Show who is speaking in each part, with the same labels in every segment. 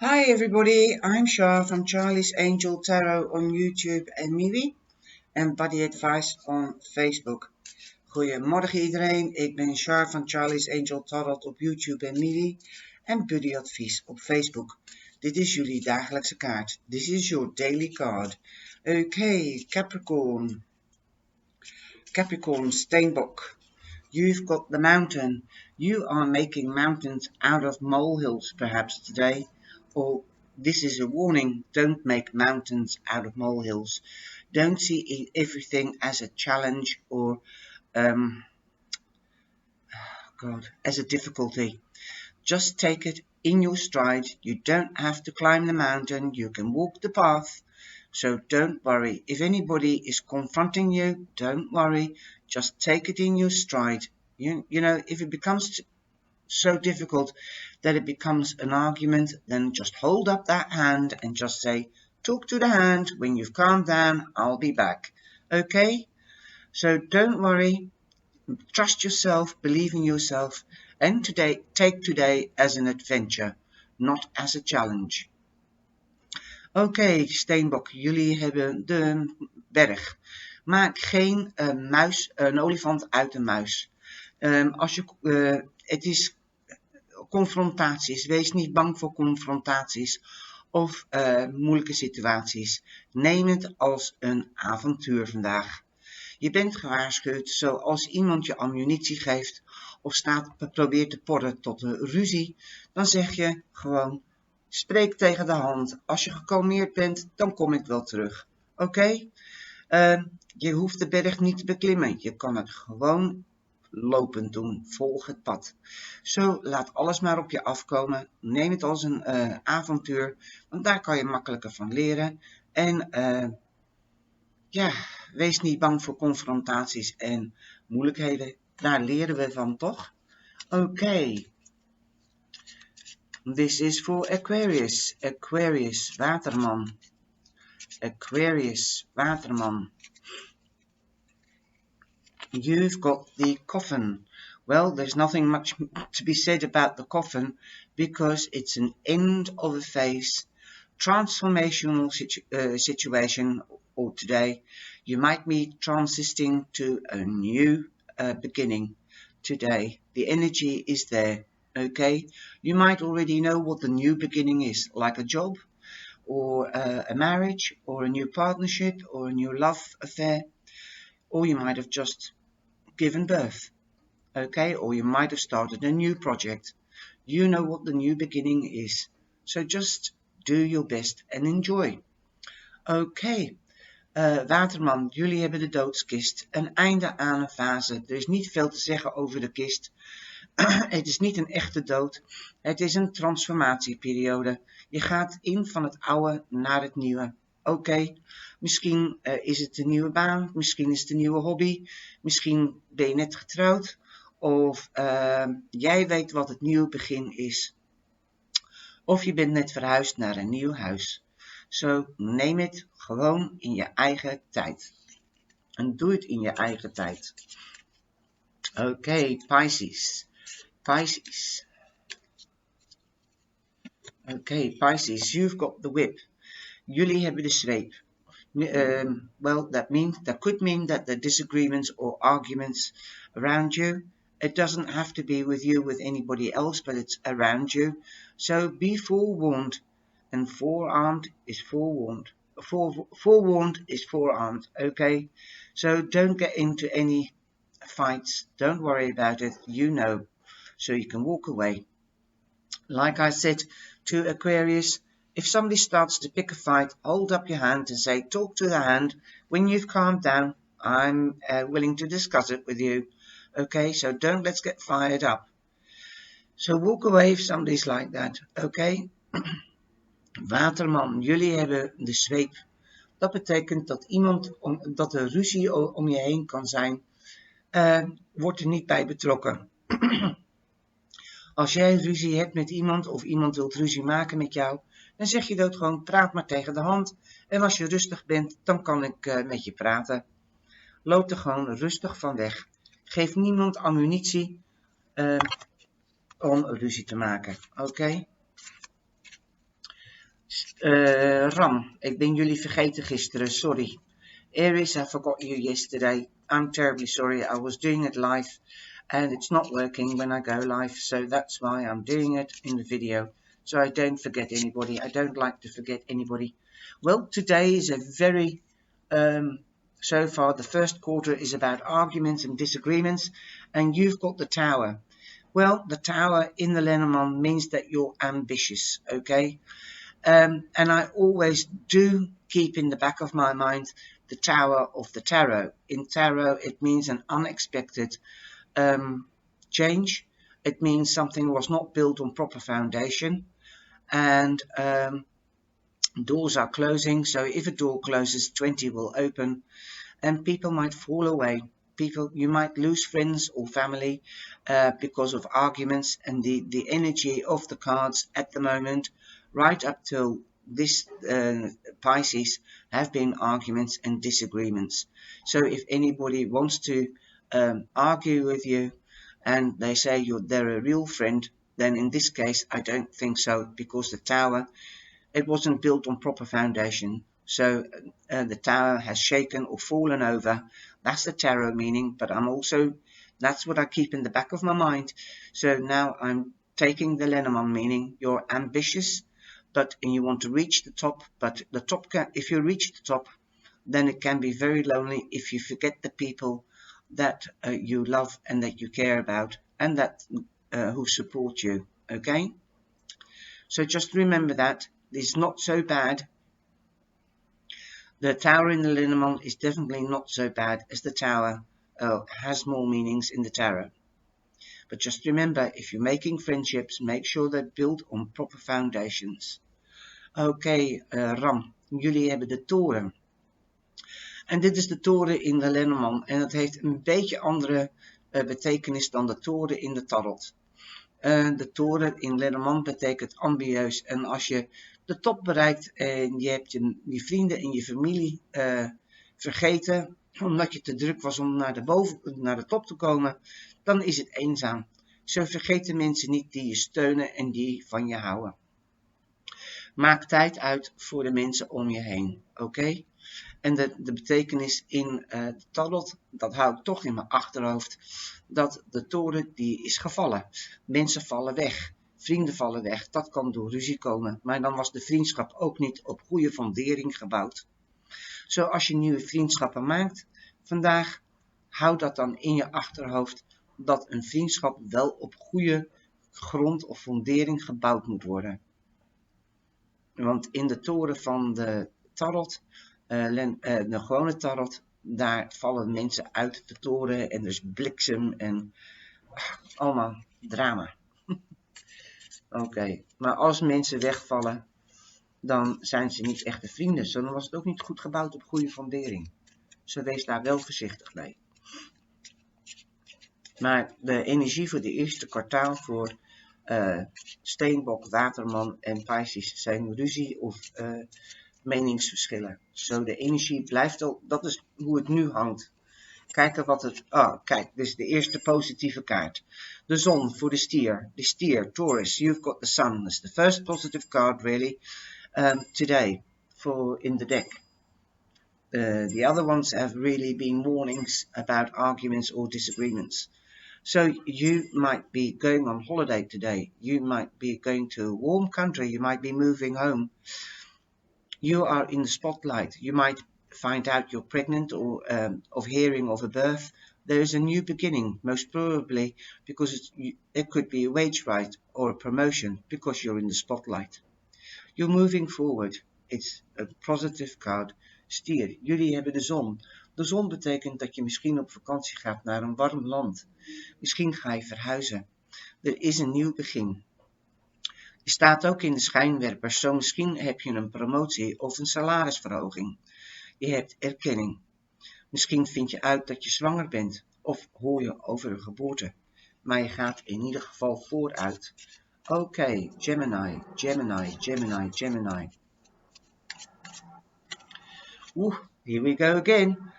Speaker 1: Hi everybody, I'm Shar from Charlie's Angel Tarot on YouTube en Miwi en Buddayadvies on Facebook. Goedemorgen iedereen, ik ben Shar van Charlie's Angel Tarot op YouTube en Miwi en Buddayadvies op Facebook. Dit is jullie dagelijkse kaart. This is your daily card. Okay, Capricorn, steenbok. You've got the mountain. You are making mountains out of molehills perhaps today. Or this is a warning, don't make mountains out of molehills. Don't see everything as a challenge or as a difficulty. Just take it in your stride. You don't have to climb the mountain, you can walk the path. So don't worry. If anybody is confronting you, don't worry. Just take it in your stride. You know, if it becomes so difficult that it becomes an argument, then just hold up that hand and just say, talk to the hand. When you've calmed down, I'll be back. Okay? So don't worry. Trust yourself, believe in yourself, and take today as an adventure, not as a challenge. Oké, steenbok, jullie hebben de berg. Maak geen een olifant uit een muis. Het is confrontaties. Wees niet bang voor confrontaties of moeilijke situaties. Neem het als een avontuur vandaag. Je bent gewaarschuwd, zoals iemand je ammunitie geeft of probeert te porren tot een ruzie, dan zeg je gewoon, spreek tegen de hand. Als je gekalmeerd bent, dan kom ik wel terug. Oké? Je hoeft de berg niet te beklimmen. Je kan het gewoon lopend doen. Volg het pad. Zo, laat alles maar op je afkomen. Neem het als een avontuur, want daar kan je makkelijker van leren. En wees niet bang voor confrontaties en moeilijkheden. Daar leren we van, toch? Oké. This is for Aquarius. Aquarius, waterman. Aquarius, waterman. You've got the coffin. Well, there's nothing much to be said about the coffin because it's an end of a phase, transformational situation, or today you might be transiting to a new beginning today. The energy is there. Okay, you might already know what the new beginning is, like a job or a marriage or a new partnership or a new love affair, or you might have just given birth. Okay, or you might have started a new project. You know what the new beginning is, so just do your best and enjoy. Oké, waterman, jullie hebben de doodskist, een einde aan een fase. Er is niet veel te zeggen over de kist. Het is niet een echte dood, het is een transformatieperiode. Je gaat in van het oude naar het nieuwe. Oké, misschien is het een nieuwe baan, misschien is het een nieuwe hobby, misschien ben je net getrouwd of jij weet wat het nieuwe begin is. Of je bent net verhuisd naar een nieuw huis. Zo, neem het gewoon in je eigen tijd. En doe het in je eigen tijd. Oké, Pisces. Pisces. Okay, Pisces, you've got the whip. Jullie hebben de zweep. Well, that could mean that there are disagreements or arguments around you. It doesn't have to be with you, with anybody else, but it's around you. So be forewarned. And forearmed is forewarned. Forewarned is forearmed, okay? So don't get into any fights. Don't worry about it. You know. So you can walk away. Like I said to Aquarius, if somebody starts to pick a fight, hold up your hand and say, talk to the hand. When you've calmed down, I'm willing to discuss it with you. Okay, so let's get fired up. So walk away if somebody's like that, okay? Waterman, jullie hebben de zweep. Dat betekent dat er ruzie om je heen kan zijn. Wordt er niet bij betrokken. Als jij ruzie hebt met iemand of iemand wilt ruzie maken met jou, dan zeg je dat gewoon, praat maar tegen de hand. En als je rustig bent, dan kan ik met je praten. Loop er gewoon rustig van weg. Geef niemand ammunitie om ruzie te maken. Oké? Ram, ik ben jullie vergeten gisteren, sorry. Aries, I forgot you yesterday. I'm terribly sorry, I was doing it live and it's not working when I go live, so that's why I'm doing it in the video, so I don't forget anybody. I don't like to forget anybody. Well, today is a very, so far the first quarter is about arguments and disagreements, and you've got the Tower. Well, the Tower in the Lenormand means that you're ambitious, okay? And I always do keep in the back of my mind the Tower of the Tarot. In Tarot, it means an unexpected change. It means something was not built on proper foundation, and doors are closing. So if a door closes, 20 will open, and people might fall away. You might lose friends or family because of arguments, and the energy of the cards at the moment, right up till this Pisces, have been arguments and disagreements. So if anybody wants to argue with you and they say they're a real friend, then in this case I don't think so, because the Tower, it wasn't built on proper foundation. So the Tower has shaken or fallen over. That's the tarot meaning, but that's what I keep in the back of my mind. So now I'm taking the Lenormand meaning. You're ambitious, and you want to reach the top, but if you reach the top, then it can be very lonely if you forget the people that you love and that you care about, and that who support you, okay? So just remember that it's not so bad. The Tower in the Lenormand is definitely not so bad, as the Tower has more meanings in the tarot. But just remember, if you're making friendships, make sure they're built on proper foundations. Oké, Ram, jullie hebben de toren. En dit is de toren in de Lenormand. En het heeft een beetje andere betekenis dan de toren in de tarot. De toren in Lenormand betekent ambieus. En als je de top bereikt en je hebt je vrienden en je familie vergeten, omdat je te druk was om naar de top te komen, dan is het eenzaam. Zo vergeten mensen niet die je steunen en die van je houden. Maak tijd uit voor de mensen om je heen, oké? En de betekenis in de tarot, dat hou ik toch in mijn achterhoofd, dat de toren die is gevallen. Mensen vallen weg, vrienden vallen weg, dat kan door ruzie komen, maar dan was de vriendschap ook niet op goede fundering gebouwd. Zo als je nieuwe vriendschappen maakt vandaag, hou dat dan in je achterhoofd, dat een vriendschap wel op goede grond of fundering gebouwd moet worden. Want in de toren van de tarot, de gewone tarot, daar vallen mensen uit de toren en er is bliksem en allemaal drama. Oké, maar als mensen wegvallen, dan zijn ze niet echte vrienden. Zo dan was het ook niet goed gebouwd op goede fundering. Zo wees daar wel voorzichtig mee. Maar de energie voor de eerste kwartaal voor steenbok, waterman en pisces zijn ruzie of meningsverschillen. Zo de energie blijft al, dat is hoe het nu hangt. Kijken wat het, kijk, dit is de eerste positieve kaart. De zon voor de stier. De stier, Taurus, you've got the sun. That's the first positive card really today in the deck. The other ones have really been warnings about arguments or disagreements. So you might be going on holiday today. You might be going to a warm country. You might be moving home. You are in the spotlight. You might find out you're pregnant or of hearing of a birth. There is a new beginning, most probably because it could be a wage rise or a promotion because you're in the spotlight. You're moving forward. It's a positive card. Stier, jullie hebben de zon. De zon betekent dat je misschien op vakantie gaat naar een warm land. Misschien ga je verhuizen. Er is een nieuw begin. Je staat ook in de schijnwerpers, zo misschien heb je een promotie of een salarisverhoging. Je hebt erkenning. Misschien vind je uit dat je zwanger bent of hoor je over een geboorte. Maar je gaat in ieder geval vooruit. Oké, Gemini, Gemini, Gemini, Gemini. Here we go again.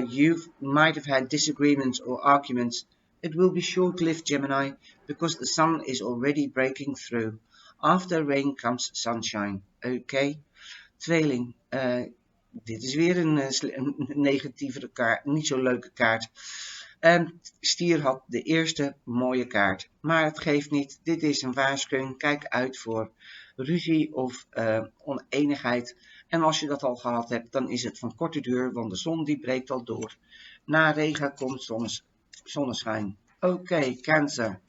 Speaker 1: You might have had disagreements or arguments. It will be short-lived, Gemini, because the sun is already breaking through. After rain comes sunshine. Oké. Tweeling. Dit is weer een negatievere kaart. Niet zo leuke kaart. Stier had de eerste mooie kaart. Maar het geeft niet. Dit is een waarschuwing. Kijk uit voor ruzie of oneenigheid. En als je dat al gehad hebt, dan is het van korte duur. Want de zon die breekt al door. Na regen komt zonneschijn. Oké, Cancer.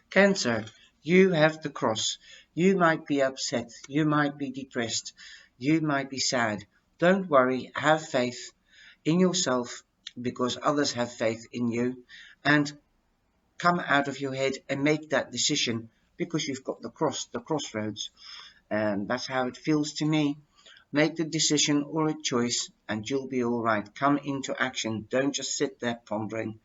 Speaker 1: Cancer. You have the cross. You might be upset. You might be depressed. You might be sad. Don't worry. Have faith in yourself because others have faith in you. And come out of your head and make that decision because you've got the crossroads. And that's how it feels to me. Make the decision or a choice and you'll be alright. Come into action. Don't just sit there pondering.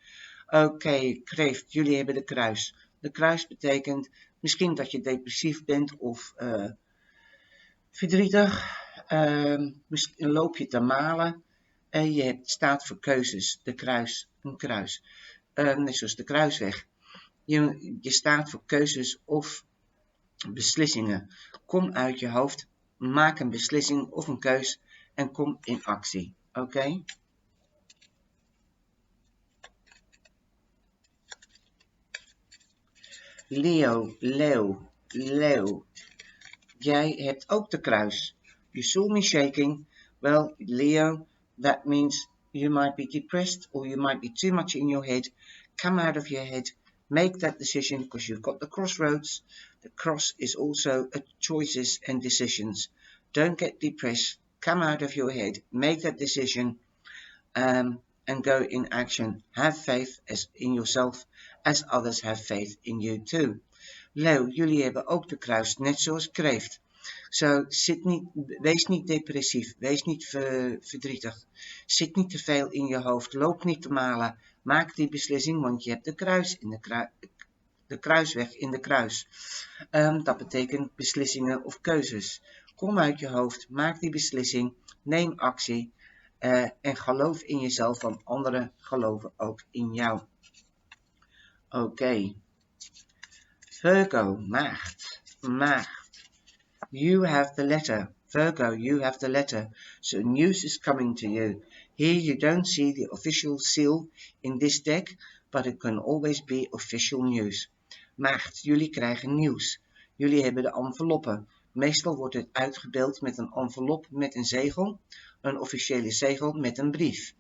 Speaker 1: Oké, kreeft. Jullie hebben de kruis. De kruis betekent misschien dat je depressief bent of verdrietig. Misschien loop je te malen. En je staat voor keuzes. De kruis, een kruis. Net zoals de kruisweg. Je staat voor keuzes of beslissingen. Kom uit je hoofd. Maak een beslissing of een keus. En kom in actie. Oké? Leeuw. Jij hebt ook de kruis. You saw me shaking. Well, Leo, that means you might be depressed or you might be too much in your head. Come out of your head. Make that decision because you've got the crossroads. The cross is also a choices and decisions. Don't get depressed. Come out of your head. Make that decision and go in action. Have faith in yourself as others have faith in you too. Leeuw, jullie hebben ook de kruis, net zoals kreeft. Wees niet depressief, wees niet verdrietig. Zit niet te veel in je hoofd, loop niet te malen. Maak die beslissing, want je hebt de kruis in de kruisweg in de kruis. Dat betekent beslissingen of keuzes. Kom uit je hoofd, maak die beslissing, neem actie en geloof in jezelf, want anderen geloven ook in jou. Oké. Virgo, maagd. You have the letter. Virgo, you have the letter. So news is coming to you. Here you don't see the official seal in this deck, but it can always be official news. Maagd, jullie krijgen nieuws. Jullie hebben de enveloppen. Meestal wordt het uitgebeeld met een envelop met een zegel, een officiële zegel met een brief.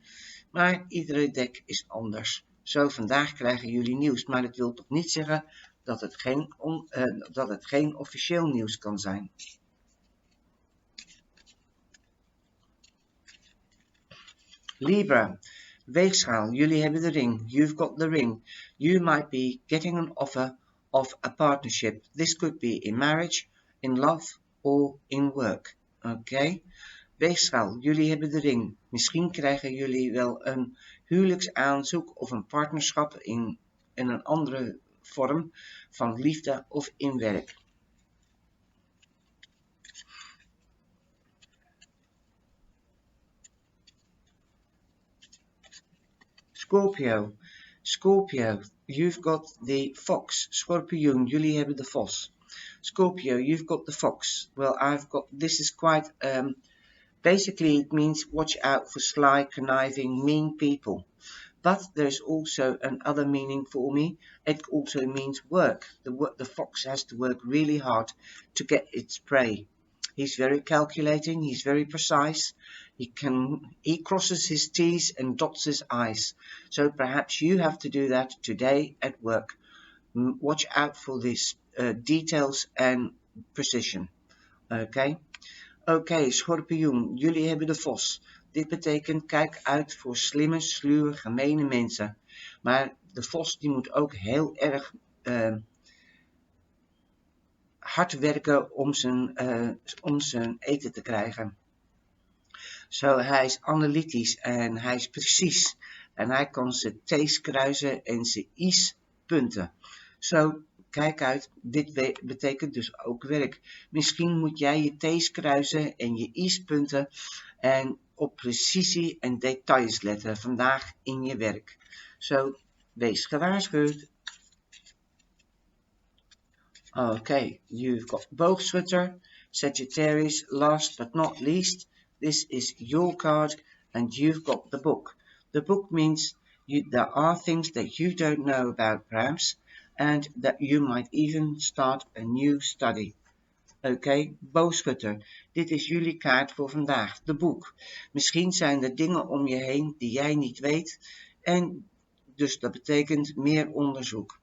Speaker 1: Maar iedere deck is anders. Zo vandaag krijgen jullie nieuws, maar dat wil toch niet zeggen dat het geen officieel nieuws kan zijn. Libra, weegschaal, jullie hebben de ring. You've got the ring. You might be getting an offer of a partnership. This could be in marriage, in love or in work. Oké? Weegschaal, jullie hebben de ring. Misschien krijgen jullie wel een huwelijksaanzoek of een partnerschap in een andere vorm van liefde of in werk. Scorpio, you've got the fox. Schorpion, jullie hebben de vos. Scorpio, you've got the fox. Well, this is quite, basically it means watch out for sly, conniving, mean people. But there's also another meaning for me. It also means work. The fox has to work really hard to get its prey. He's very calculating, he's very precise. He crosses his T's and dots his I's. So perhaps you have to do that today at work. Watch out for these details and precision. Oké, schorpioen, jullie hebben de vos. Dit betekent kijk uit voor slimme, sluwe, gemene mensen. Maar de vos die moet ook heel erg hard werken om zijn eten te krijgen. Hij is analytisch en hij is precies. En hij kan zijn T's kruisen en zijn I's punten. Kijk uit, dit betekent dus ook werk. Misschien moet jij je T's kruisen en je I's punten en op precisie en details letten vandaag in je werk. Wees gewaarschuwd. Okay, you've got boogschutter, Sagittarius. Last but not least, this is your card, and you've got the book. The book means there are things that you don't know about perhaps, and that you might even start a new study. Oké, boogschutter, dit is jullie kaart voor vandaag, de boek. Misschien zijn er dingen om je heen die jij niet weet, en dus dat betekent meer onderzoek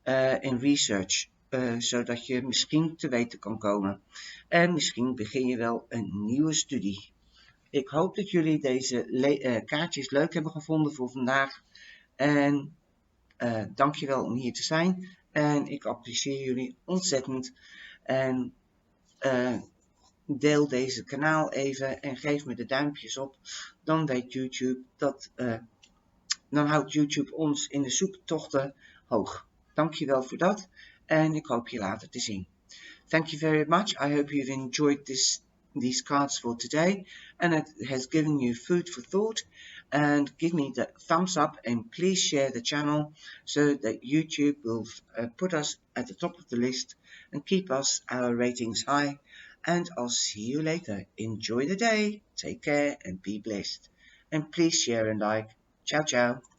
Speaker 1: en research, zodat je misschien te weten kan komen. En misschien begin je wel een nieuwe studie. Ik hoop dat jullie deze kaartjes leuk hebben gevonden voor vandaag. En dankjewel om hier te zijn. En ik apprecieer jullie ontzettend. En deel deze kanaal even en geef me de duimpjes op. Dan weet YouTube dat, dan houdt YouTube ons in de zoektochten hoog. Dankjewel voor dat. En ik hoop je later te zien. Thank you very much. I hope you've enjoyed these cards for today, and it has given you food for thought. And give me the thumbs up, and please share the channel so that YouTube will put us at the top of the list and keep our ratings high. And I'll see you later. Enjoy the day, take care, and be blessed. And please share and like. Ciao ciao.